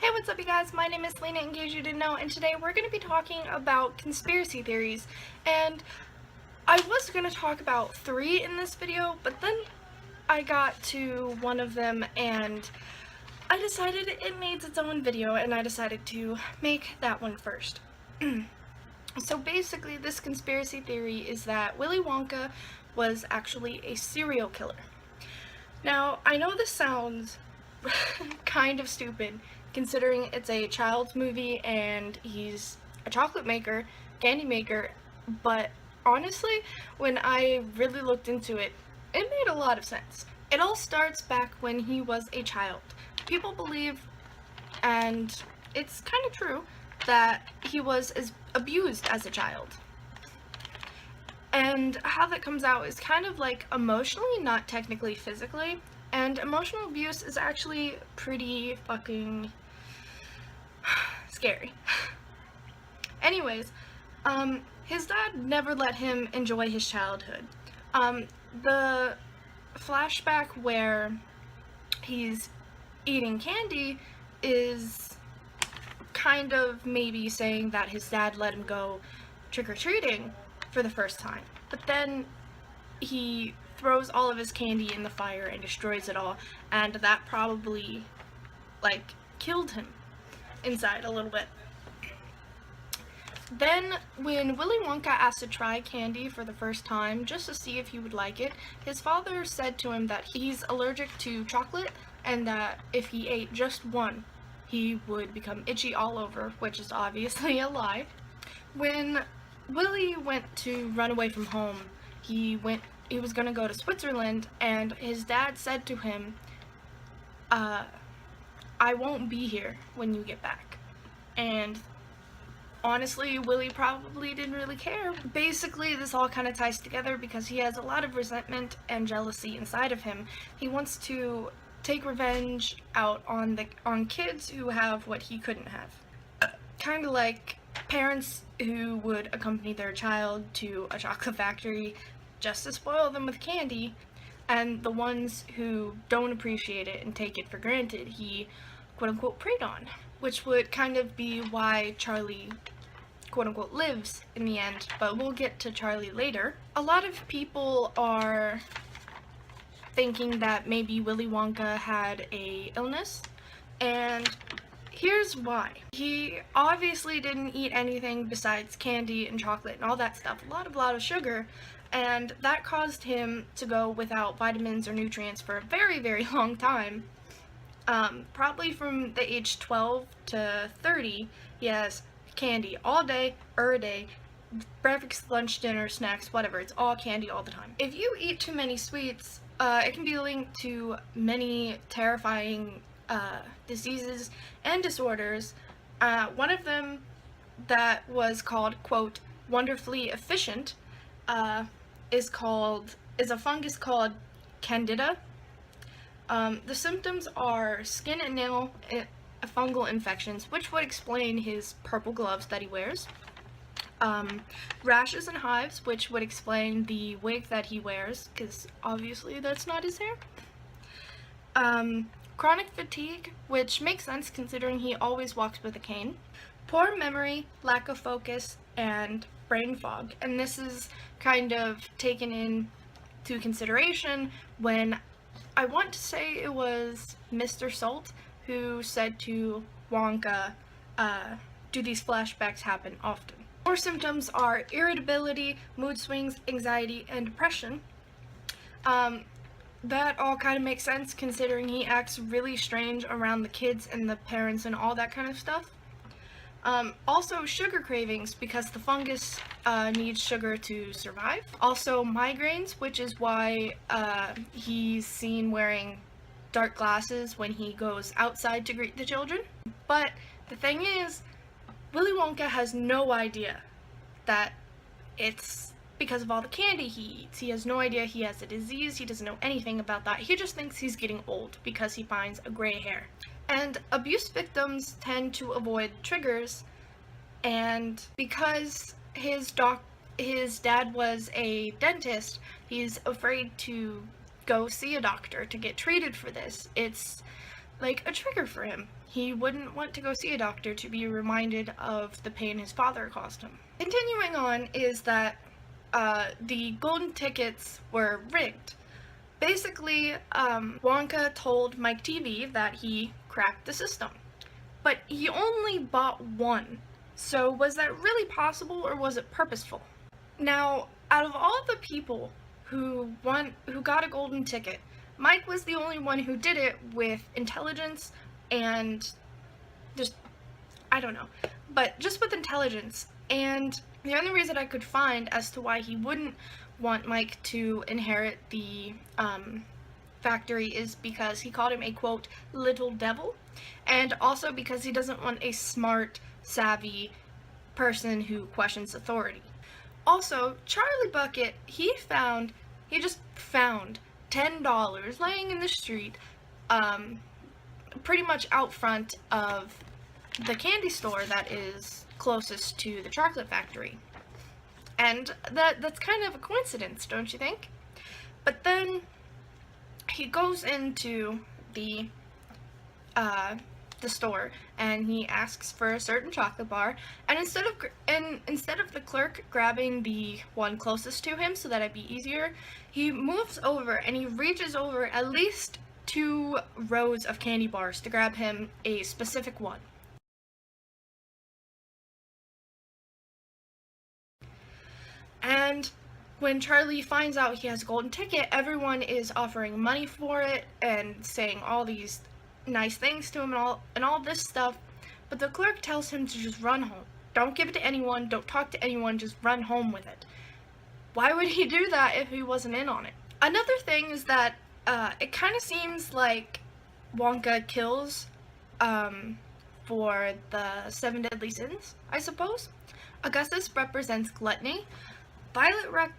Hey, what's up you guys? My name is Selena, in case you didn't know, and today we're going to be talking about conspiracy theories. And I was going to talk about 3 in this video, but then I got to one of them and I decided it needs its own video, and I decided to make that one first. So basically, this conspiracy theory is that Willy Wonka was actually a serial killer. Now, I know this sounds kind of stupid, considering it's a child's movie and he's a chocolate maker, candy maker, but honestly, when I really looked into it, it made a lot of sense. It all starts back when he was a child. People believe, and it's kind of true, that he was abused as a child. And how that comes out is kind of like emotionally, not technically physically. And emotional abuse is actually pretty fucking scary. Anyways, his dad never let him enjoy his childhood. The flashback where he's eating candy is kind of maybe saying that his dad let him go trick-or-treating for the first time. But then he throws all of his candy in the fire and destroys it all, and that probably, killed him inside a little bit. Then, when Willy Wonka asked to try candy for the first time, just to see if he would like it, his father said to him that he's allergic to chocolate, and that if he ate just one, he would become itchy all over, which is obviously a lie. When Willy went to run away from home, he was gonna go to Switzerland, and his dad said to him, I won't be here when you get back. And honestly, Willy probably didn't really care. Basically, this all kind of ties together because he has a lot of resentment and jealousy inside of him. He wants to take revenge out on kids who have what he couldn't have. Kind of like parents who would accompany their child to a chocolate factory just to spoil them with candy, and the ones who don't appreciate it and take it for granted, he quote-unquote preyed on, which would kind of be why Charlie quote-unquote lives in the end, but we'll get to Charlie later. A lot of people are thinking that maybe Willy Wonka had a illness, and here's why. He obviously didn't eat anything besides candy and chocolate and all that stuff, a lot of sugar, and that caused him to go without vitamins or nutrients for a very, very long time. Probably from the age 12 to 30, he has candy all day, every day, breakfast, lunch, dinner, snacks, whatever, it's all candy all the time. If you eat too many sweets, it can be linked to many terrifying diseases and disorders. One of them that was called, quote, wonderfully efficient, is a fungus called Candida. The symptoms are skin and nail fungal infections, which would explain his purple gloves that he wears. Rashes and hives, which would explain the wig that he wears, because obviously that's not his hair. Chronic fatigue, which makes sense considering he always walks with a cane. Poor memory, lack of focus, and brain fog. And this is kind of taken into consideration when I want to say it was Mr. Salt who said to Wonka, do these flashbacks happen often? More symptoms are irritability, mood swings, anxiety, and depression. That all kind of makes sense considering he acts really strange around the kids and the parents and all that kind of stuff. Also sugar cravings, because the fungus needs sugar to survive. Also migraines, which is why he's seen wearing dark glasses when he goes outside to greet the children. But the thing is, Willy Wonka has no idea that it's because of all the candy he eats. He has no idea he has a disease, he doesn't know anything about that. He just thinks he's getting old because he finds a gray hair. And abuse victims tend to avoid triggers, and because his dad was a dentist, he's afraid to go see a doctor to get treated for this. It's like a trigger for him. He wouldn't want to go see a doctor to be reminded of the pain his father caused him. Continuing on is that the golden tickets were rigged. Basically, Wonka told Mike TV that he cracked the system, but he only bought one. So was that really possible, or was it purposeful? Now, out of all the people who got a golden ticket, Mike was the only one who did it with intelligence and just, I don't know, but just with intelligence. And the only reason I could find as to why he wouldn't want Mike to inherit the factory is because he called him a, quote, little devil, and also because he doesn't want a smart, savvy person who questions authority. Also, Charlie Bucket, he just found $10 laying in the street, pretty much out front of the candy store that is closest to the chocolate factory. And that's kind of a coincidence, don't you think? But then he goes into the store and he asks for a certain chocolate bar, and instead of the clerk grabbing the one closest to him so that it'd be easier, he moves over and he reaches over at least 2 rows of candy bars to grab him a specific one. And when Charlie finds out he has a golden ticket, everyone is offering money for it and saying all these nice things to him and all this stuff, but the clerk tells him to just run home. Don't give it to anyone, don't talk to anyone, just run home with it. Why would he do that if he wasn't in on it? Another thing is that it kind of seems like Wonka kills for the 7 deadly sins, I suppose. Augustus represents gluttony. Violet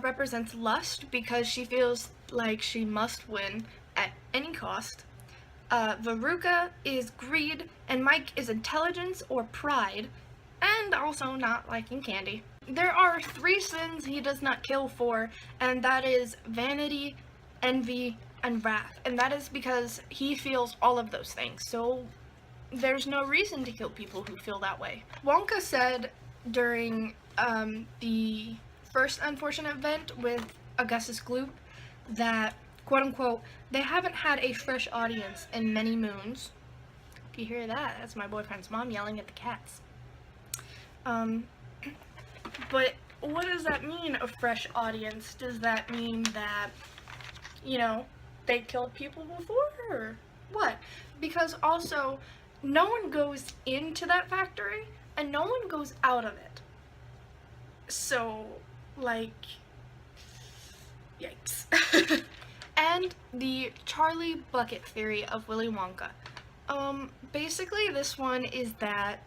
represents lust because she feels like she must win at any cost. Veruca is greed, and Mike is intelligence or pride, and also not liking candy. There are 3 sins he does not kill for, and that is vanity, envy, and wrath. And that is because he feels all of those things, so there's no reason to kill people who feel that way. Wonka said during the first unfortunate event with Augustus Gloop that, quote unquote, they haven't had a fresh audience in many moons. If you hear that, that's my boyfriend's mom yelling at the cats. But what does that mean, a fresh audience? Does that mean that, you know, they killed people before, or what? Because also, no one goes into that factory, and no one goes out of it. So, like, yikes. And the Charlie Bucket theory of Willy Wonka. Basically this one is that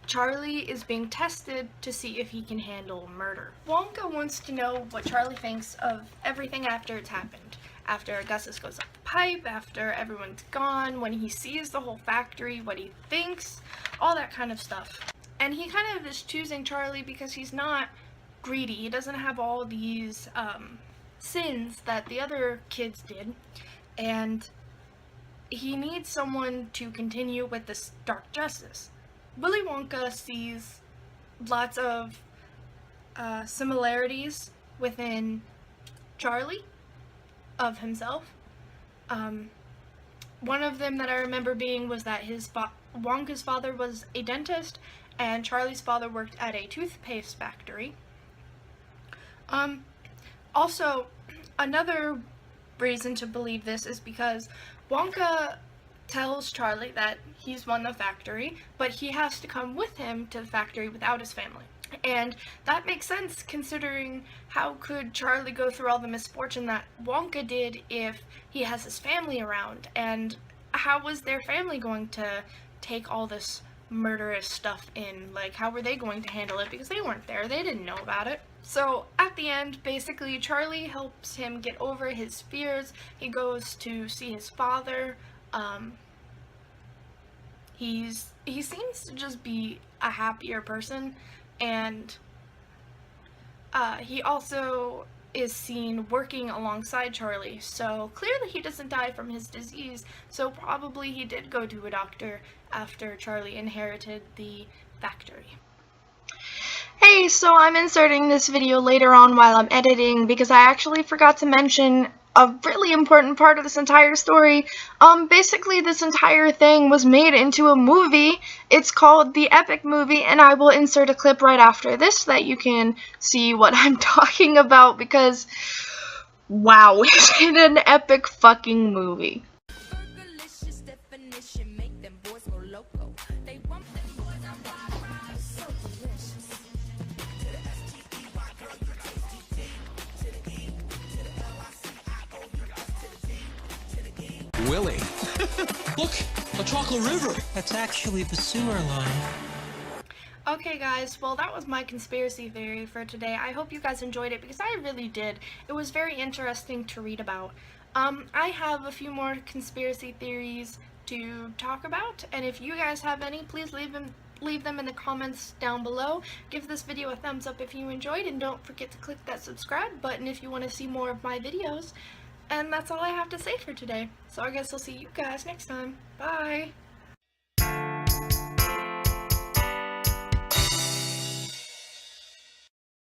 Charlie is being tested to see if he can handle murder. Wonka wants to know what Charlie thinks of everything after it's happened. After Augustus goes up the pipe, after everyone's gone, when he sees the whole factory, what he thinks, all that kind of stuff. And he kind of is choosing Charlie because he's not greedy. He doesn't have all these sins that the other kids did, and he needs someone to continue with this dark justice. Willy Wonka sees lots of similarities within Charlie of himself. One of them that I remember being was that Wonka's father was a dentist and Charlie's father worked at a toothpaste factory. Also, another reason to believe this is because Wonka tells Charlie that he's won the factory, but he has to come with him to the factory without his family. And that makes sense considering how could Charlie go through all the misfortune that Wonka did if he has his family around, and how was their family going to take all this murderous stuff in? Like, how were they going to handle it? Because they weren't there, they didn't know about it. So at the end, basically, Charlie helps him get over his fears. He goes to see his father. He seems to just be a happier person, and he also is seen working alongside Charlie. So clearly he doesn't die from his disease, so probably he did go to a doctor after Charlie inherited the factory. Hey, so I'm inserting this video later on while I'm editing because I actually forgot to mention a really important part of this entire story. Basically this entire thing was made into a movie. It's called The Epic Movie, and I will insert a clip right after this so that you can see what I'm talking about because, wow, is it an epic fucking movie. Willy. Look, a chocolate river. That's actually the sewer line. Okay guys, well that was my conspiracy theory for today. I hope you guys enjoyed it because I really did. It was very interesting to read about. I have a few more conspiracy theories to talk about, and if you guys have any, please leave them in the comments down below. Give this video a thumbs up if you enjoyed, and don't forget to click that subscribe button if you want to see more of my videos. And that's all I have to say for today. So I guess I'll see you guys next time. Bye!